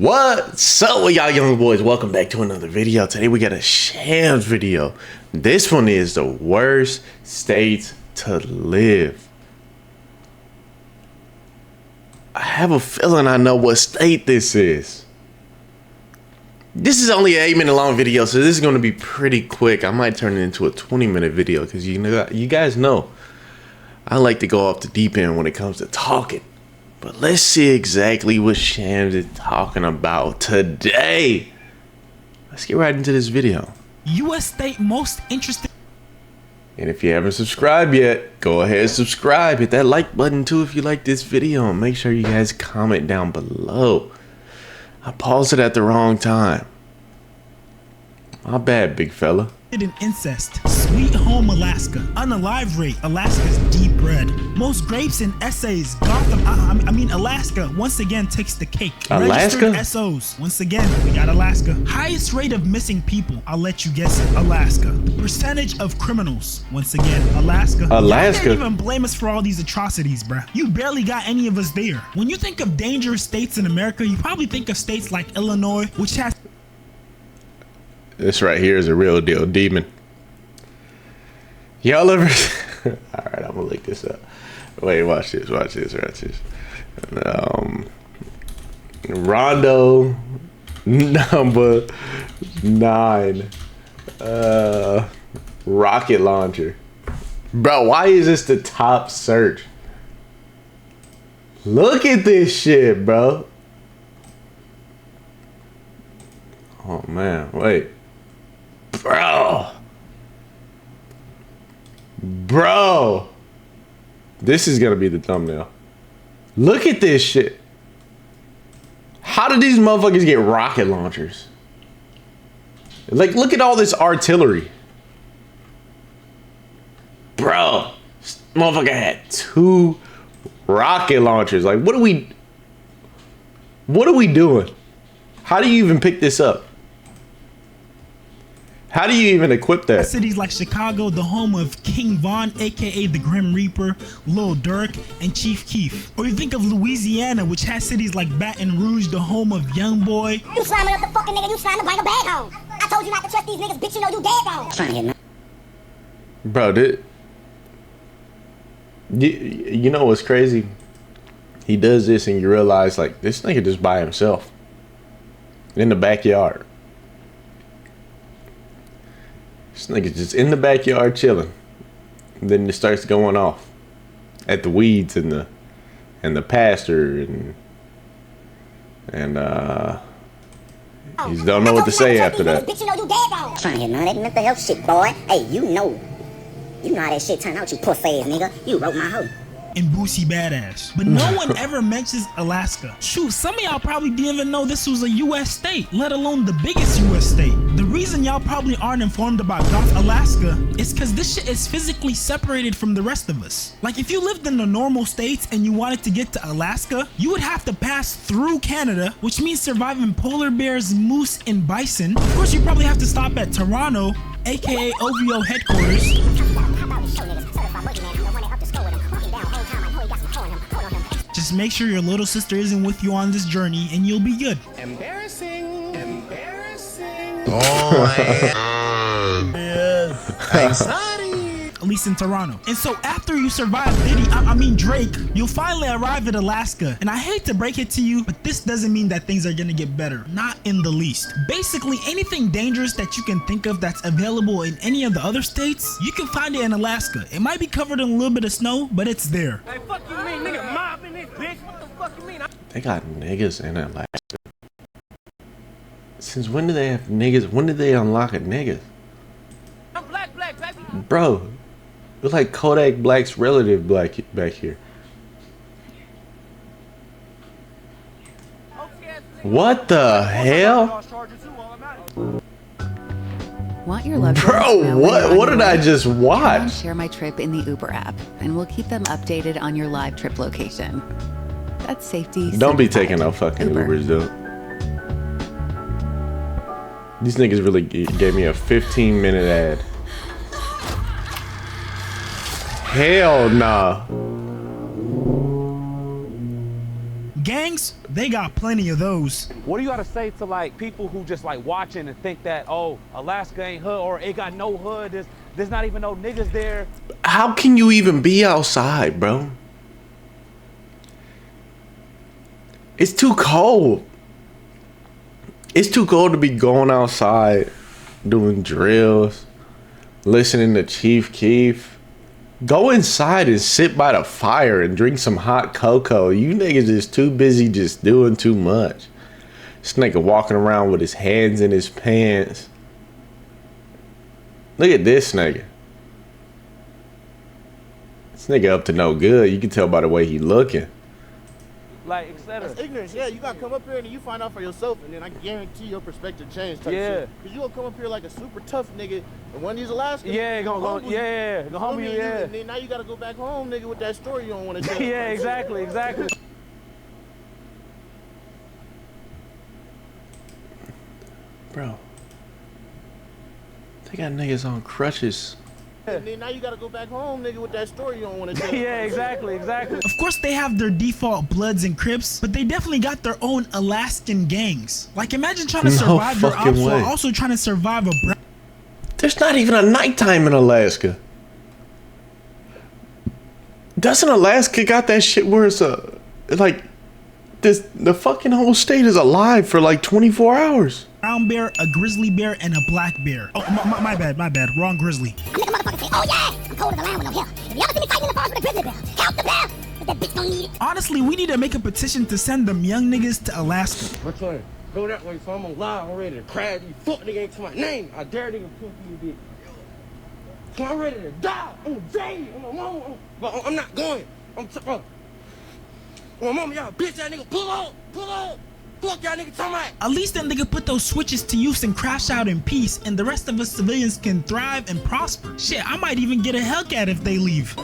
What's up with y'all young boys? Welcome back to another video. Today we got a Shams video. This one is the worst state to live. I have a feeling I know what state this is. This is only an 8-minute long video, so this is going to be pretty quick. I might turn it into a 20-minute video because you guys know I like to go off the deep end when it comes to talking. But let's see exactly what Shams is talking about today. Let's get right into this video. U.S. state most interesting. And if you haven't subscribed yet, go ahead and subscribe. Hit that like button too if you like this video. And make sure you guys comment down below. I paused it at the wrong time. My bad, big fella. In incest, Sweet Home Alaska, unalive rate, Alaska's deep red. Most grapes and essays, Gotham, Alaska once again takes the cake. Alaska? Registered SOs, once again, we got Alaska. Highest rate of missing people, I'll let you guess it, Alaska. Percentage of criminals, once again, Alaska. Alaska? You can't even blame us for all these atrocities, bruh. You barely got any of us there. When you think of dangerous states in America, you probably think of states like Illinois, which has this right here is a real deal demon. Y'all ever alright, I'm gonna look this up. Wait, watch this. Rondo number 9. Rocket launcher. Bro, why is this the top search? Look at this shit, bro. Oh man, wait. Bro, this is gonna be the thumbnail. Look at this shit. How did these motherfuckers get rocket launchers? Like, look at all this artillery. Bro, this motherfucker had 2 rocket launchers. Like, what are we doing? How do you even pick this up? How do you even equip that? Cities like Chicago, the home of King Von, aka the Grim Reaper, Lil Durk, and Chief Keef. Or you think of Louisiana, which has cities like Baton Rouge, the home of Young Boy. You slamming up the fucking nigga, you trying to bring a bag home. I told you not to trust these niggas, bitch, you know you dead wrong. Trying to hit me. Bro, you know what's crazy? He does this and you realize, like, this nigga just by himself in the backyard. This nigga just in the backyard chilling. And then it starts going off at the weeds and the pasture and he don't know what to say after that. Bitch, you know you dead wrong. Trying to hit none of that mental health shit, boy. Hey, you know how that shit turned out, you pussy ass nigga. You wrote my hoe. And Boosie Badass. But no one ever mentions Alaska. Shoot, some of y'all probably didn't even know this was a U.S. state, let alone the biggest U.S. state. The reason y'all probably aren't informed about Goth, Alaska is because this shit is physically separated from the rest of us. Like, if you lived in the normal states and you wanted to get to Alaska, you would have to pass through Canada, which means surviving polar bears, moose, and bison. Of course, you probably have to stop at Toronto, aka OVO headquarters. Just make sure your little sister isn't with you on this journey and you'll be good. Embarrassing. Oh, yes. Anxiety. At least in Toronto. And so after you survive Drake, you'll finally arrive at Alaska. And I hate to break it to you, but this doesn't mean that things are gonna get better. Not in the least. Basically, anything dangerous that you can think of that's available in any of the other states, you can find it in Alaska. It might be covered in a little bit of snow, but it's there. Hey, fuck you mean, nigga, mobbing this bitch? What the fuck you mean? They got niggas in Alaska. Since when do they have niggas? When did they unlock a nigga? I'm black, baby. Bro, it's like Kodak Black's relative back here. What the hell? Want your loved ones Bro, to know when you're on what your did I way? just Come on, watch? Share My Trip in the Uber app, and we'll keep them updated on your live trip location. That's safety. Don't be simplified. taking no fucking Uber. Ubers, though. These niggas really gave me a 15-minute ad. Hell nah. Gangs, They got plenty of those. What do you gotta say to like people who just like watching and think that, oh, Alaska ain't hood or it got no hood, there's not even no niggas there? How can you even be outside, bro? It's too cold. It's too cold to be going outside, doing drills, listening to Chief Keef. Go inside and sit by the fire and drink some hot cocoa. You niggas is too busy just doing too much. This nigga walking around with his hands in his pants. Look at this nigga. This nigga up to no good. You can tell by the way he looking. Like, etc. That's ignorance. Yeah, you gotta come up here and you find out for yourself, and then I guarantee your perspective change. Type Yeah. shit. Cause you gonna come up here like a super tough nigga, and one of these Alaskans, Yeah, gonna humble you. gonna humble you, yeah. And then now you gotta go back home, nigga, with that story you don't want to tell. Yeah, exactly. Bro. They got niggas on crutches. And then now you gotta go back home, nigga, with that story you don't want to tell. Yeah, exactly. Of course, they have their default Bloods and Crips, but they definitely got their own Alaskan gangs. Like, imagine trying to No survive your fucking ops way. while also trying to survive a brown. There's not even a nighttime in Alaska. Doesn't Alaska got that shit where it's like the fucking whole state is alive for like 24 hours? Brown bear, a grizzly bear, and a black bear. Oh, my bad. Wrong grizzly. I make a motherfucker say, oh yeah, I'm cold as a lion when I'm here. If you ever see me fighting in the forest with a grizzly bear, help the bear. But that bitch don't need it. Honestly, we need to make a petition to send them young niggas to Alaska. Which one? Go that way, so I'm gonna lie. I'm ready to crash. You fuck nigga ain't to my name. I dare nigga pull you, bitch. So I'm ready to die. I'm a J. I'm a mama. But I'm not going. I'm my mama, y'all bitch that nigga. Pull up. Fuck y'all nigga talking about. At least then they could put those switches to use and crash out in peace, and the rest of us civilians can thrive and prosper. Shit, I might even get a Hellcat if they leave.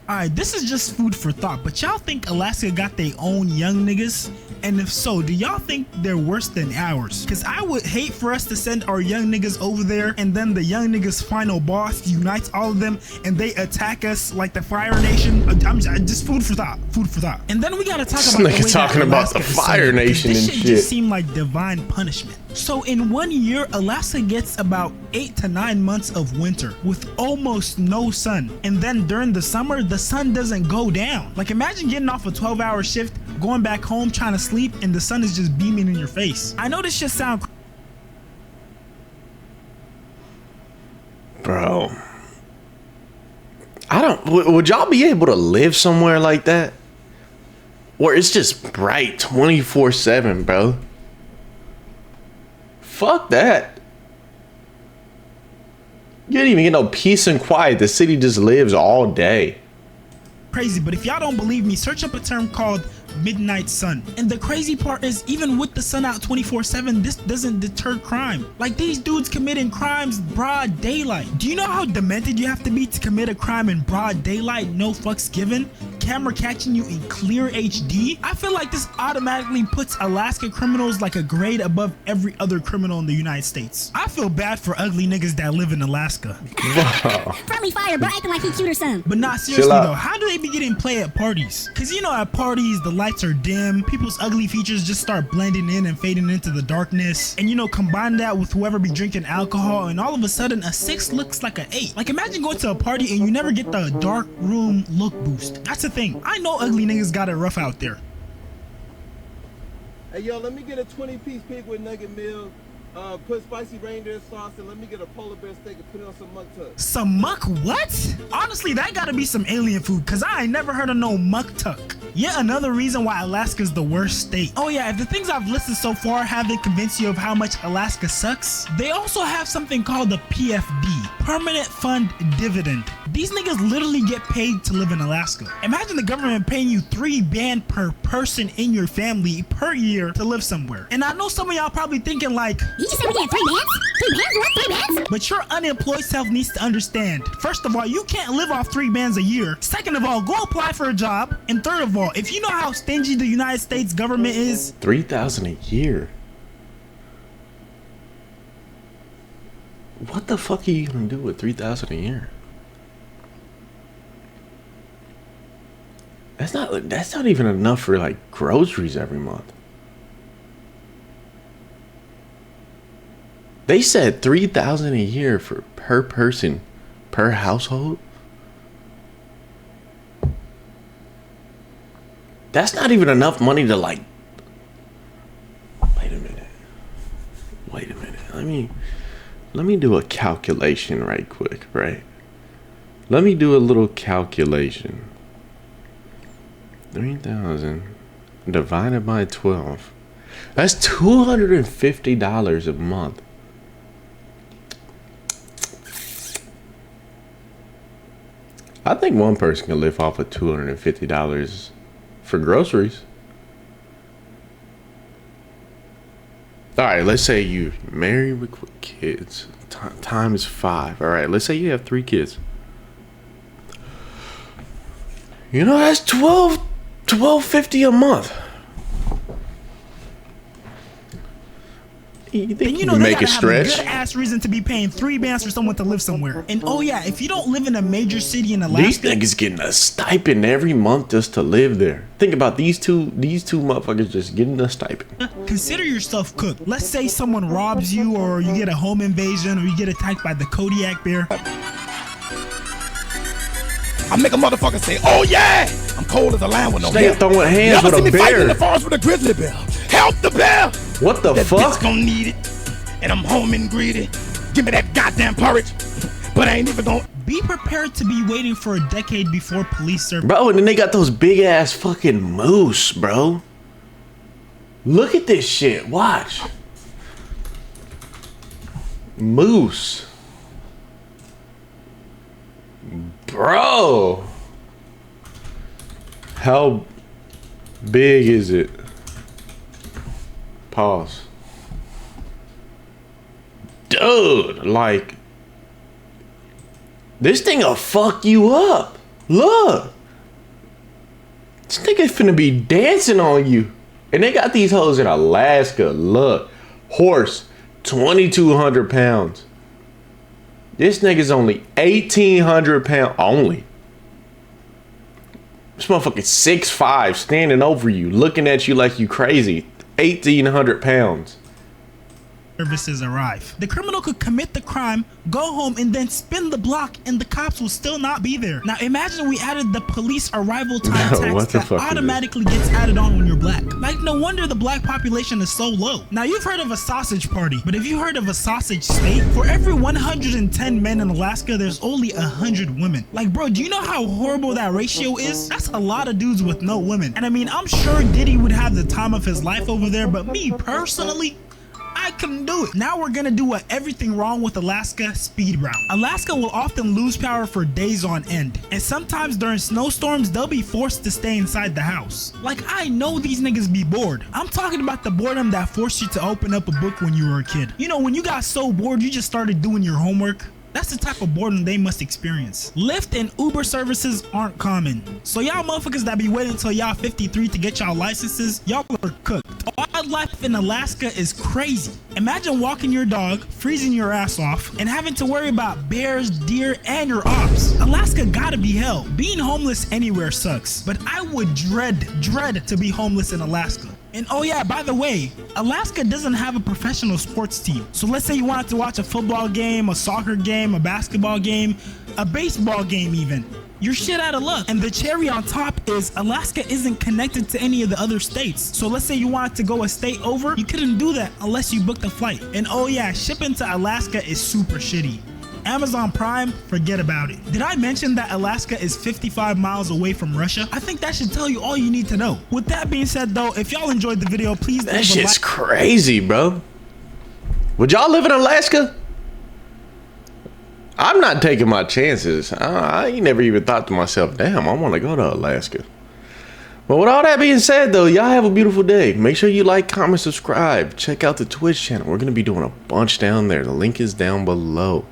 Alright, this is just food for thought, but y'all think Alaska got their own young niggas? And if so, do y'all think they're worse than ours? Cause I would hate for us to send our young niggas over there and then the young niggas final boss unites all of them and they attack us like the Fire Nation. I'm just food for thought. And then we gotta talk This about the nigga way talking that about Alaska the is Fire set up, 'cause Nation this and shit shit. just seemed like divine punishment. So in 1 year, Alaska gets about 8 to 9 months of winter with almost no sun. And then during the summer, the sun doesn't go down. Like imagine getting off a 12-hour shift, going back home trying to sleep, and the sun is just beaming in your face. I know this shit sound Bro. Would y'all be able to live somewhere like that? Where it's just bright 24/7, bro? Fuck that. You didn't even get no peace and quiet. The city just lives all day. crazy, but if y'all don't believe me, search up a term called midnight sun. And the crazy part is, even with the sun out 24/7, this doesn't deter crime. Like these dudes committing crimes broad daylight. Do you know how demented you have to be to commit a crime in broad daylight, no fucks given? Camera catching you in clear HD? I feel like this automatically puts Alaska criminals like a grade above every other criminal in the United States. I feel bad for ugly niggas that live in Alaska. Friendly fire, bro, acting like he cute or something. But not seriously out. though, how do they be getting play at parties? Cause you know at parties the lights are dim, people's ugly features just start blending in and fading into the darkness. And you know, combine that with whoever be drinking alcohol and all of a sudden a 6 looks like an 8. Like imagine going to a party and you never get the dark room look boost. That's the thing. I know ugly niggas got it rough out there. Hey, yo, let me get a 20-piece pig with nugget meal. Put spicy reindeer sauce, and let me get a polar bear steak and put it on some muck tuck. Some muck what? Honestly, that gotta be some alien food, cause I ain't never heard of no muck tuck. Yet another reason why Alaska's the worst state. Oh yeah, if the things I've listed so far haven't convinced you of how much Alaska sucks, they also have something called the PFD, Permanent Fund Dividend. These niggas literally get paid to live in Alaska. Imagine the government paying you $3 per person in your family per year to live somewhere. And I know some of y'all probably thinking like, You just said we had 3 bands? 3 bands? What? 3 bands? but your unemployed self needs to understand. First of all, you can't live off 3 bands a year. Second of all, go apply for a job. And third of all, if you know how stingy the United States government is, 3,000 a year. what the fuck are you gonna do with $3,000 a year? That's not even enough for like groceries every month. They said $3,000 a year for per person, per household. That's not even enough money to like. Wait a minute. Let me do a calculation right quick, right? Let me do a little calculation. 3,000 divided by 12. That's $250 a month. I think one person can live off of $250 for groceries. All right, let's say you married with kids times 5. All right, let's say you have 3 kids. You know, that's $12.50 a month. You think And you know can they make it gotta have a stretch? good ass reason to be paying $3 for someone to live somewhere. And oh yeah, if you don't live in a major city in These Alaska, niggas getting a stipend every month just to live there. Think about these two motherfuckers just getting a stipend. consider yourself cooked. Let's say someone robs you, or you get a home invasion, or you get attacked by the Kodiak bear. I make a motherfucker say, "Oh yeah, I'm cold as a lion with no Stay hair." throwing hands You ever with see a me fighting in bear. the forest with a grizzly bear? Help the bear! What the That fuck? bitch gonna need it, and I'm home and greedy. Give me that goddamn porridge, but I ain't even gonna. Be prepared to be waiting for a decade before police service. Bro, and then they got those big ass fucking moose, bro. Look at this shit. Watch. Moose. Bro. How big is it? Pause. Dude, like, this thing'll fuck you up. Look. This nigga finna be dancing on you. And they got these hoes in Alaska. Look. Horse, 2,200 pounds. This nigga's only 1,800 pounds. Only. This motherfucker's 6'5", standing over you, looking at you like you crazy. 1,800 pounds. Services arrive. The criminal could commit the crime, go home, and then spin the block, and the cops will still not be there. Now imagine we added the police arrival time No, tax what the that fuck is automatically gets added on when you're black. Like, no wonder the black population is so low. Now you've heard of a sausage party, but have you heard of a sausage state? For every 110 men in Alaska, there's only 100 women. Like, bro, do you know how horrible that ratio is? That's a lot of dudes with no women. And I mean, I'm sure Diddy would have the time of his life over there, but me personally, I couldn't do it. Now we're gonna do a everything wrong with Alaska speed round. Alaska will often lose power for days on end, and sometimes during snowstorms they'll be forced to stay inside the house. Like, I know these niggas be bored. I'm talking about the boredom that forced you to open up a book when you were a kid. You know, when you got so bored you just started doing your homework. That's the type of boredom they must experience. Lyft and Uber services aren't common. So y'all motherfuckers that be waiting until y'all 53 to get y'all licenses, y'all are cooked. Wildlife in Alaska is crazy. Imagine walking your dog, freezing your ass off, and having to worry about bears, deer, and your ops. Alaska gotta be hell. Being homeless anywhere sucks, but I would dread to be homeless in Alaska. And oh yeah, by the way, Alaska doesn't have a professional sports team. So let's say you wanted to watch a football game, a soccer game, a basketball game, a baseball game even. You're shit out of luck. And the cherry on top is Alaska isn't connected to any of the other states. So let's say you wanted to go a state over, you couldn't do that unless you booked a flight. And oh yeah, shipping to Alaska is super shitty. Amazon Prime, forget about it. Did I mention that Alaska is 55 miles away from Russia? I think that should tell you all you need to know. With that being said though, if y'all enjoyed the video, please That shit's crazy, bro. Would y'all live in Alaska? I'm not taking my chances. I ain't never even thought to myself, damn, I want to go to Alaska. But with all that being said, though, y'all have a beautiful day. Make sure you like, comment, subscribe. Check out the Twitch channel. We're going to be doing a bunch down there. The link is down below.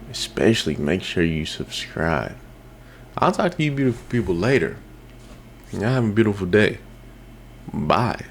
Especially make sure you subscribe. I'll talk to you beautiful people later. Y'all have a beautiful day. Bye.